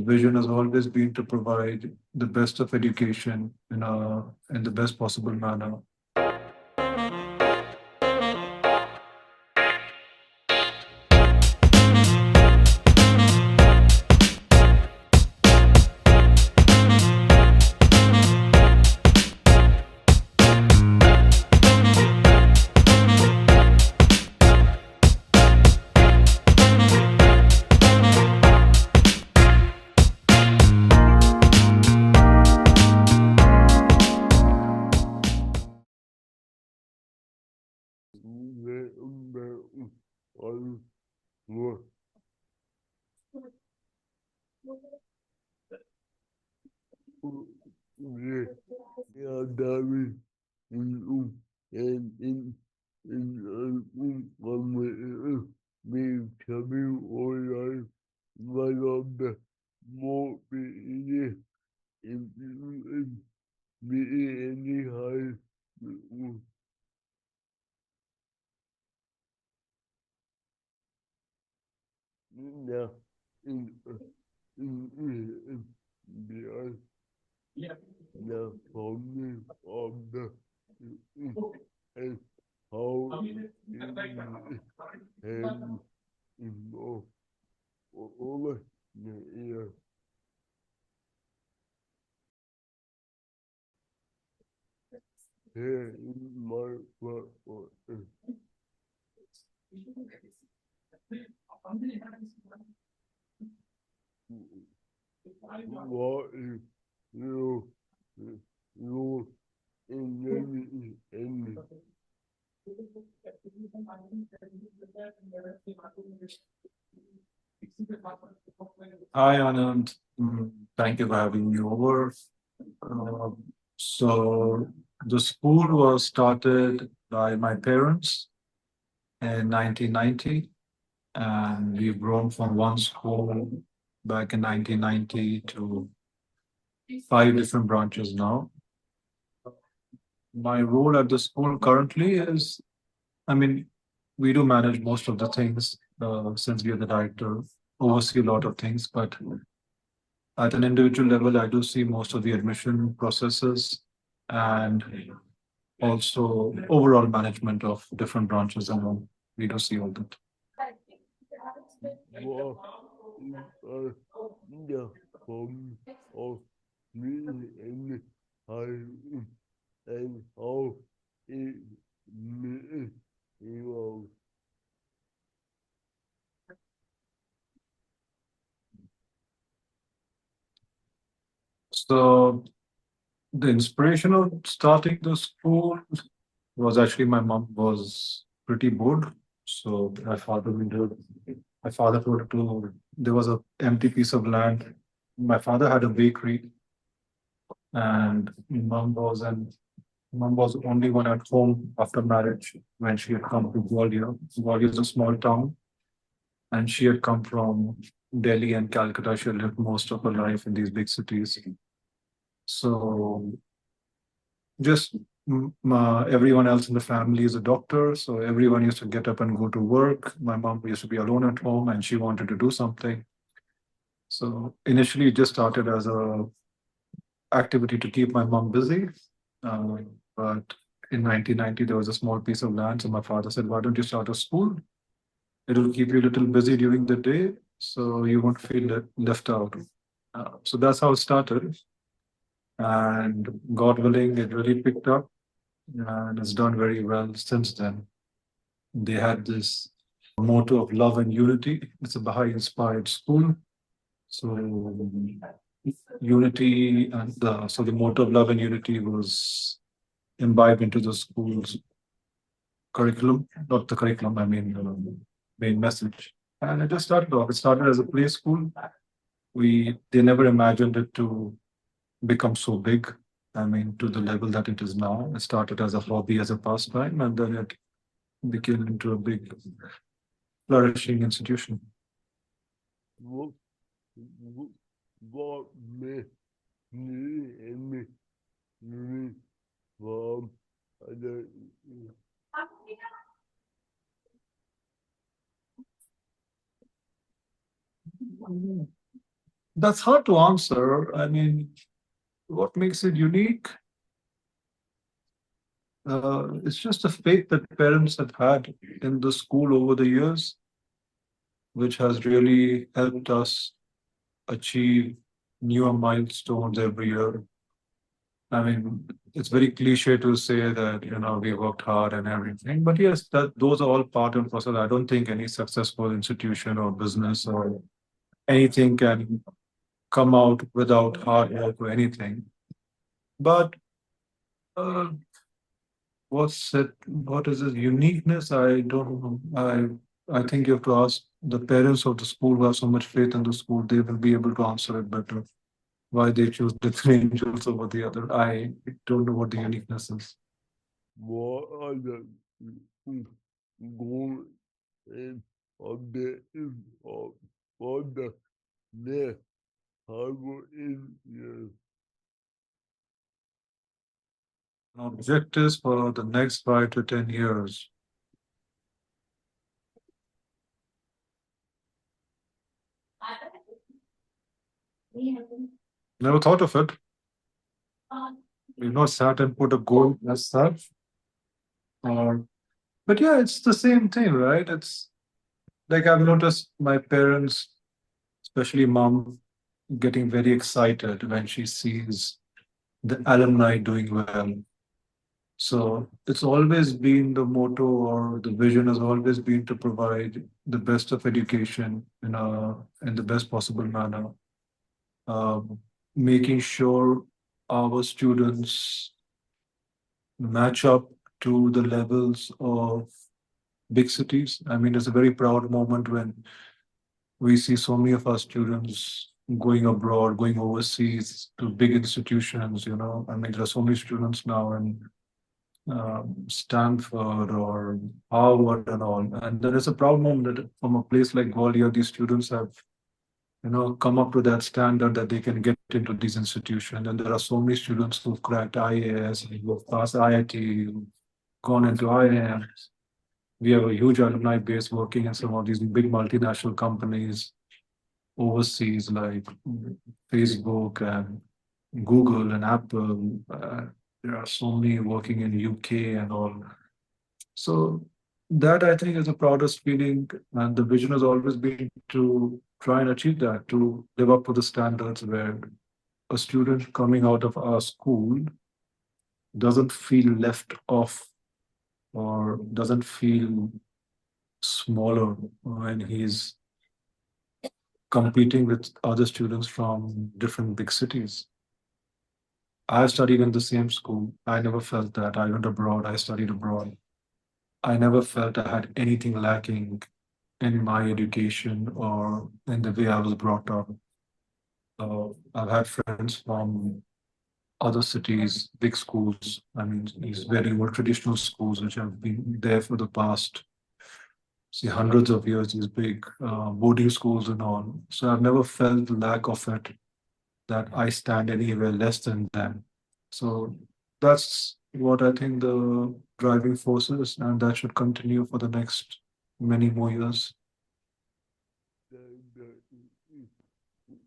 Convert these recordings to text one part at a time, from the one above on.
vision has always been to provide the best of education in the best possible manner. Hi, Anand. Thank you for having me over. Uh, so the school was started by my parents in 1990, and we've grown from one school back in 1990 to 5 different branches now. My role at the school currently is, we do manage most of the things since we are the director, oversee a lot of things, but at an individual level, I do see most of the admission processes and also overall management of different branches, and we do see all that. So the inspiration of starting the school was actually my mom was pretty bored. So my father told her to, there was an empty piece of land. My father had a bakery, and mom was the only one at home after marriage when she had come to Gwalior. Gwalior is a small town, and she had come from Delhi and Calcutta. She had lived most of her life in these big cities. So just everyone else in the family is a doctor, so everyone used to get up and go to work. My mom used to be alone at home, and she wanted to do something. So initially, it just started as a activity to keep my mom busy. But in 1990, there was a small piece of land, so my father said, "Why don't you start a school? It will keep you a little busy during the day, so you won't feel left out." So that's how it started. And God willing, it really picked up and it's done very well since then. They had this motto of love and unity. It's a Baha'i inspired school. So unity and so the motto of love and unity was imbibed into the school's curriculum, not the curriculum, the main message. And it just started off. It started as a play school. They never imagined it to become so big. To the level that it is now. It started as a hobby, as a pastime, and then it became into a big, flourishing institution. That's hard to answer. I mean, what makes it unique? It's just the faith that parents have had in the school over the years, which has really helped us achieve newer milestones every year. I mean, it's very cliche to say that, we worked hard and everything, but yes, that those are all part and parcel. I don't think any successful institution or business or anything can come out without hard work or anything. But uh, what is its uniqueness? I don't know. I think you have to ask the parents of the school who have so much faith in the school. They will be able to answer it better. Why they choose different angels over the other. I don't know what the uniqueness is. What are the goals and objectives of for the next 100 years? Objectives for the next 5 to 10 years. Never thought of it. We've not sat and put a goal as such. Or, but yeah, it's the same thing, right? It's like I've noticed my parents, especially mom, getting very excited when she sees the alumni doing well. So it's always been the motto or the vision has always been to provide the best of education in the best possible manner, making sure our students match up to the levels of big cities. I mean, it's a very proud moment when we see so many of our students going abroad, going overseas to big institutions. I mean, there are so many students now in Stanford or Harvard and all. And there is a proud moment that from a place like Gwalior, these students have, come up to that standard that they can get into these institutions. And there are so many students who've cracked IAS, who've passed IIT, who've gone into IIMs. We have a huge alumni base working in some of these big multinational companies overseas, like Facebook and Google and Apple. There are so many working in UK and all. So that I think is the proudest feeling, and the vision has always been to try and achieve that, to live up to the standards where a student coming out of our school doesn't feel left off or doesn't feel smaller when he's competing with other students from different big cities. I studied in the same school. I never felt that. I went abroad. I studied abroad. I never felt I had anything lacking in my education or in the way I was brought up. I've had friends from other cities, big schools. I mean, these very old traditional schools, which have been there for the past, see, hundreds of years, these big boarding schools and all. So I've never felt the lack of it, that I stand anywhere less than them. So that's what I think the driving force is, and that should continue for the next many more years. The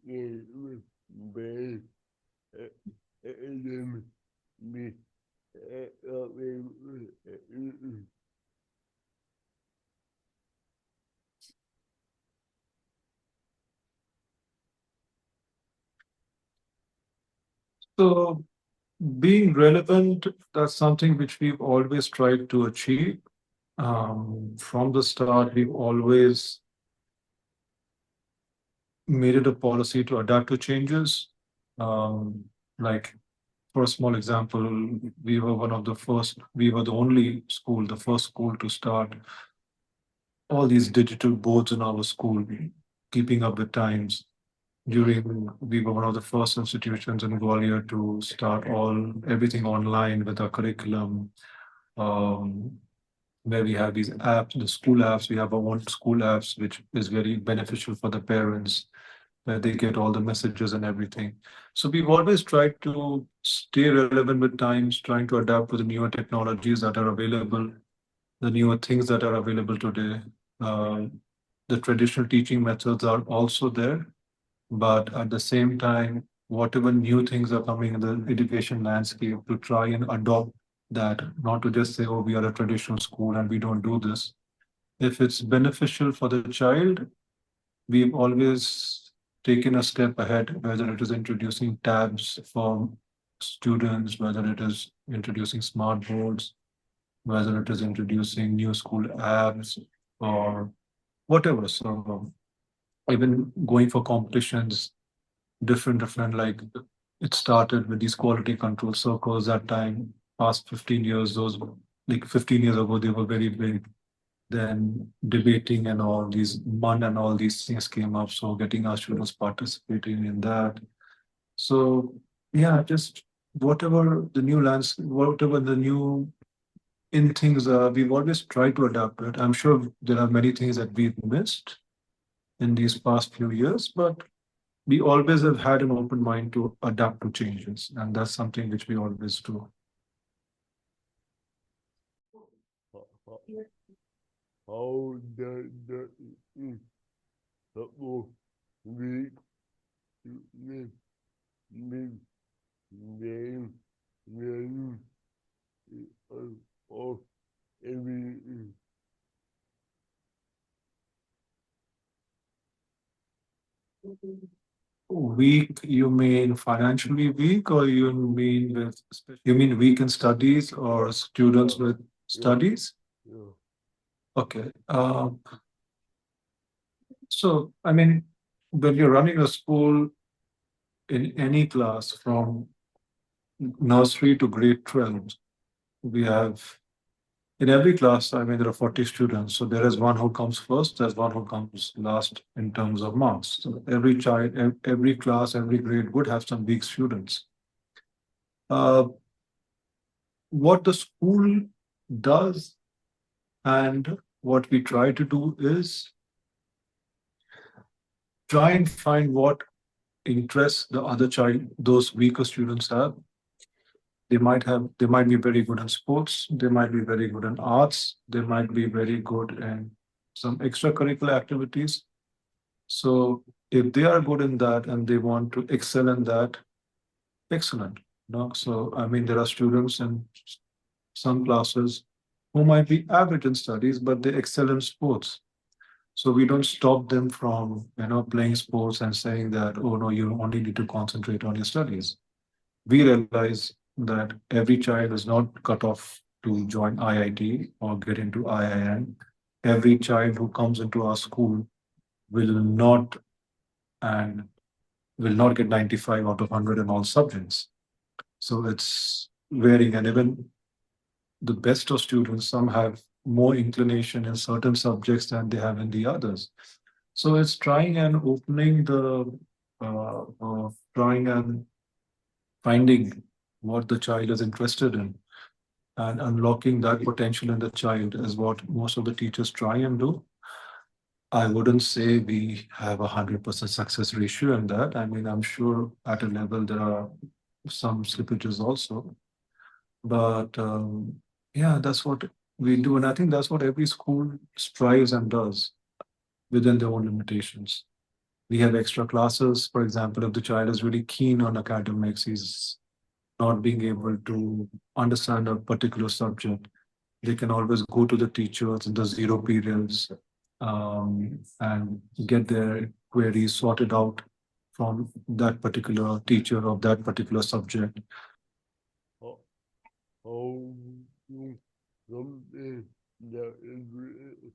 is very me. So being relevant, that's something which we've always tried to achieve. From the start, we've always made it a policy to adapt to changes. Like for a small example, we were the only school, the first school to start all these digital boards in our school, keeping up with times. We were one of the first institutions in Gwalior to start everything online with our curriculum, um, where we have these apps, the school apps. We have our own school apps, which is very beneficial for the parents, where they get all the messages and everything. So we've always tried to stay relevant with times, trying to adapt to the newer technologies that are available, the newer things that are available today. Uh, the traditional teaching methods are also there, but at the same time, whatever new things are coming in the education landscape, to try and adopt that, not to just say, oh, we are a traditional school and we don't do this. If it's beneficial for the child, we've always taken a step ahead, whether it is introducing tabs for students, whether it is introducing smart boards, whether it is introducing new school apps or whatever. So even going for competitions, different, like it started with these quality control circles that time, past 15 years, those like 15 years ago, they were very big. Then debating and all these MUN and all these things came up. So getting our students participating in that. So yeah, just whatever the new landscape, whatever the new in things we've always tried to adapt to it. I'm sure there are many things that we've missed in these past few years, but we always have had an open mind to adapt to changes, and that's something which we always do. How, how the support we live with them when of every Weak, you mean financially weak, or you mean with, you mean weak in studies or students with studies? yeah. Okay. So, I mean, when you're running a school in any class from nursery to grade 12, we have in every class, I mean, there are 40 students. So there is one who comes first, there's one who comes last in terms of marks. So every child, every class, every grade would have some weak students. Uh, what the school does and what we try to do is try and find what interests the other child, those weaker students have. They might be very good in sports, they might be very good in arts, they might be very good in some extracurricular activities. So if they are good in that and they want to excel in that, excellent. No, so I mean there are students in some classes who might be average in studies, but they excel in sports. So we don't stop them from playing sports and saying that, oh no, you only need to concentrate on your studies. We realize that every child is not cut off to join IIT or get into IIM. Every child who comes into our school will not and will not get 95 out of 100 in all subjects. So it's varying, and even the best of students, some have more inclination in certain subjects than they have in the others. So it's trying and opening trying and finding what the child is interested in and unlocking that potential in the child is what most of the teachers try and do. I wouldn't say we have 100% success ratio in that. I mean, I'm sure at a level there are some slippages also, but yeah, that's what we do, and I think that's what every school strives and does within their own limitations. We have extra classes, for example, if the child is really keen on academics, he's not being able to understand a particular subject, they can always go to the teachers in the zero periods and get their queries sorted out from that particular teacher of that particular subject. How, how do something that is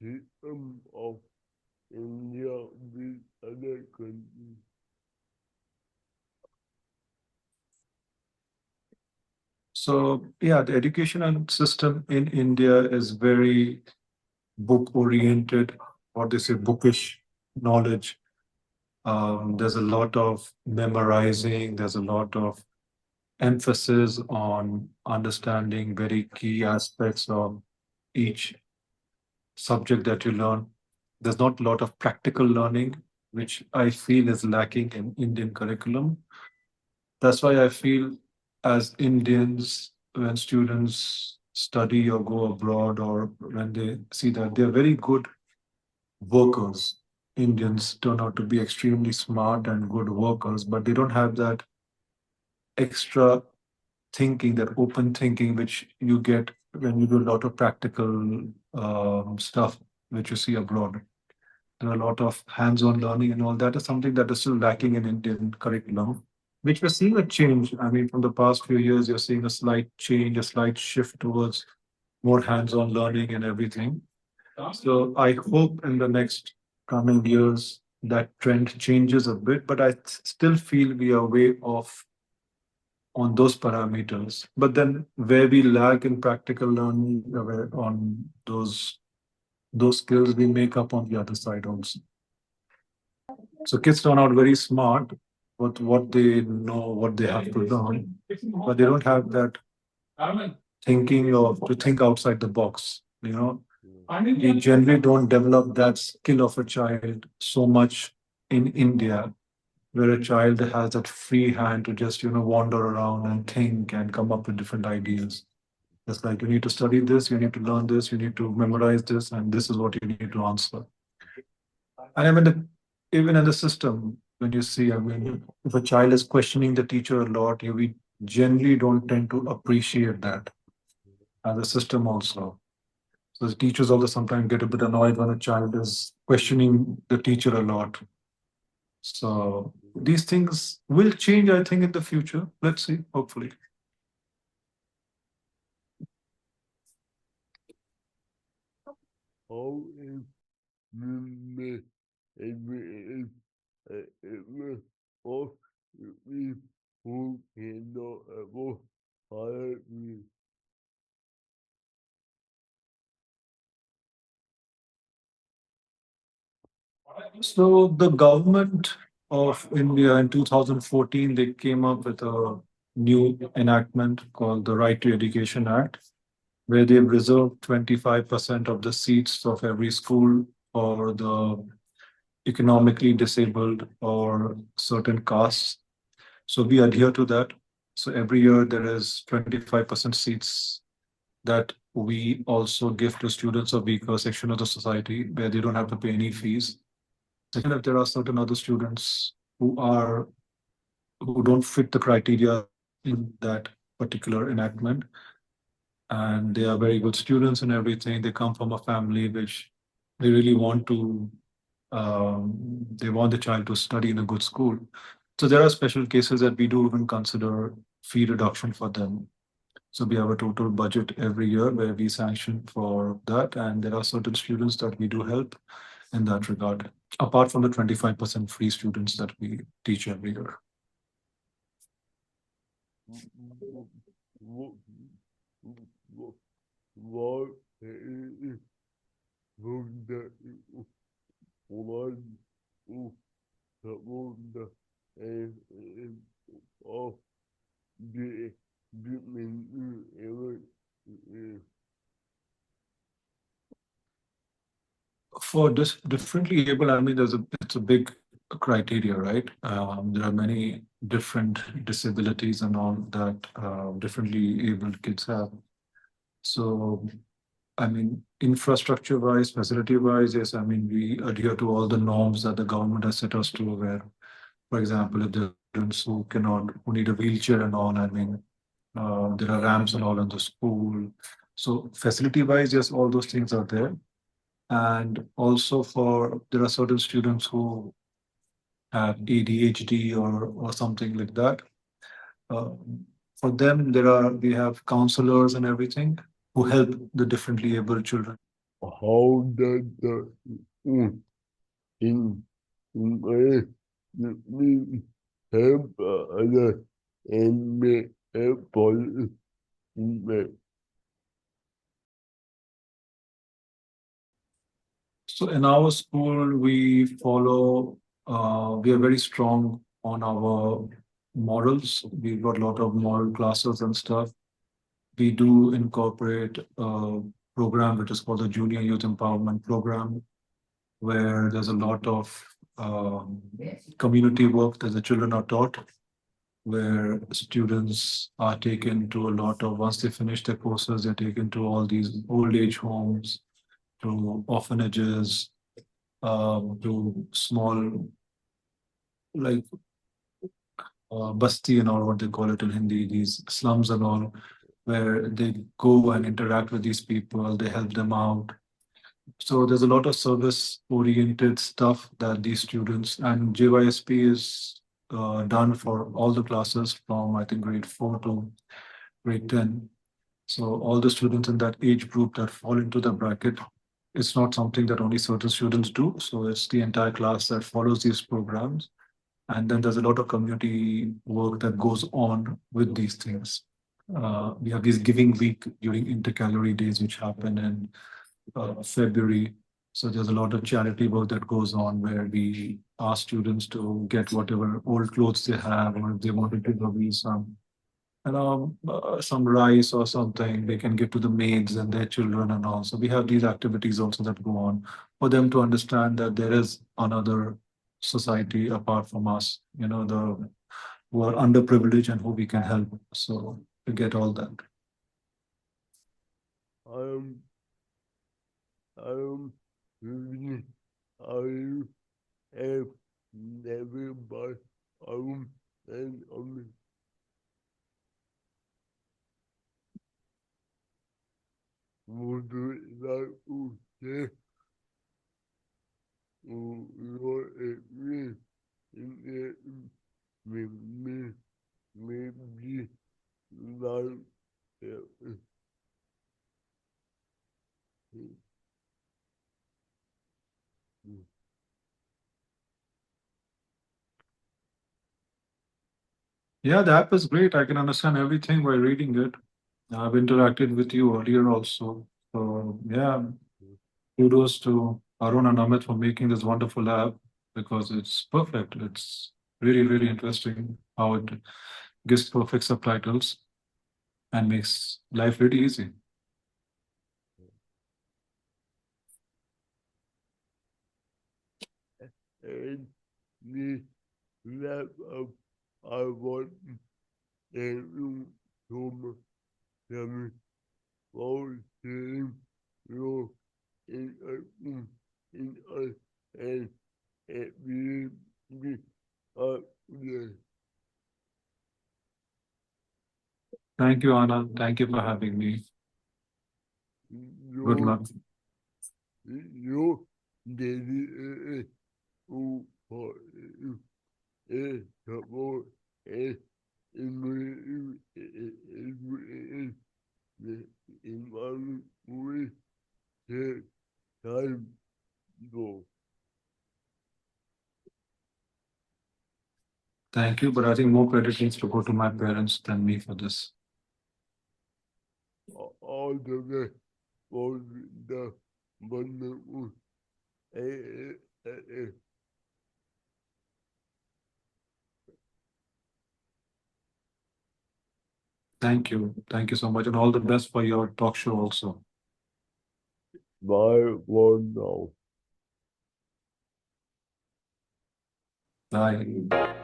system of India with other countries? So yeah, the education system in India is very book oriented, or they say bookish knowledge. There's a lot of memorizing, there's a lot of emphasis on understanding very key aspects of each subject that you learn. There's not a lot of practical learning, which I feel is lacking in Indian curriculum. That's why I feel as Indians, when students study or go abroad, or when they see that they're very good workers, Indians turn out to be extremely smart and good workers, but they don't have that extra thinking, that open thinking, which you get when you do a lot of practical stuff, which you see abroad. There are a lot of hands-on learning, and all that is something that is still lacking in Indian curriculum, which we're seeing a change. I mean, from the past few years, you're seeing a slight change, a slight shift towards more hands-on learning and everything. So I hope in the next coming years that trend changes a bit, but I still feel we are way off on those parameters. But then where we lag in practical learning, where on those skills we make up on the other side also. So kids turn out very smart, but what they know, what they have to learn, but they don't have that thinking of to think outside the box. You know, we generally don't develop that skill of a child so much in India, where a child has that free hand to just wander around and think and come up with different ideas. It's like you need to study this, you need to learn this, you need to memorize this, and this is what you need to answer. And I mean, even in the system, when you see, I mean, if a child is questioning the teacher a lot, we generally don't tend to appreciate that as a system also. So the teachers also sometimes get a bit annoyed when a child is questioning the teacher a lot. So these things will change, I think, in the future. Let's see, hopefully. How is movement every of we who cannot ever hire me? So the government of India in 2014, they came up with a new enactment called the Right to Education Act, where they've reserved 25% of the seats of every school for the economically disabled or certain castes. So we adhere to that. So every year there is 25% seats that we also give to students of weaker section of the society where they don't have to pay any fees. Second, if there are certain other students who don't fit the criteria in that particular enactment, and they are very good students and everything, they come from a family which they really want to they want the child to study in a good school. So there are special cases that we do even consider fee reduction for them. So we have a total budget every year where we sanction for that, and there are certain students that we do help in that regard, apart from the 25% free students that we teach every year. What is the one who the of the menu For this differently able, I mean, it's a big criteria, right? There are many different disabilities and all that differently abled kids have. So, I mean, infrastructure wise, facility wise, yes, I mean, we adhere to all the norms that the government has set us to, where, for example, if there are students who need a wheelchair and all, I mean, there are ramps and all in the school. So facility wise, yes, all those things are there. And also there are certain students who have ADHD or something like that. Uh, for them, we have counselors and everything who help the differently able children. how does the in way we help other and make a positive impact? So in our school, we are very strong on our morals. We've got a lot of moral classes and stuff. We do incorporate a program which is called the Junior Youth Empowerment Program, where there's a lot of community work that the children are taught, where students are taken to a lot of, once they finish their courses, they're taken to all these old age homes, to orphanages, to small, like basti and all, what they call it in Hindi, these slums and all, where they go and interact with these people, they help them out. So there's a lot of service oriented stuff that these students, and JYSP is done for all the classes from, I think, grade 4 to grade 10. So all the students in that age group that fall into the bracket, it's not something that only certain students do. So it's the entire class that follows these programs. And then there's a lot of community work that goes on with these things. We have this giving week during intercalary days, which happen in February. So there's a lot of charity work that goes on where we ask students to get whatever old clothes they have, or if they want to give away some rice or something, they can give to the maids and their children and all. So we have these activities also that go on for them to understand that there is another society apart from us, the who are underprivileged and who we can help. So to get all that. Um, really, I have never bought and would like to say what it means in it maybe like uh, Yeah, the app is great. I can understand everything by reading it. I've interacted with you earlier also. So yeah, kudos to Arun and Amit for making this wonderful app because it's perfect. It's really, really interesting how it gives perfect subtitles and makes life really easy. and the lap of I want and to me for saying you in us and it be up there. Thank you, Anna. Thank you for having me. Good luck. You did it for support and in the environment we take time go. Thank you, but I think more credit needs to go to my parents than me for this. All the way for the wonderful Thank you. Thank you so much. And all the best for your talk show also. Bye for now. Bye.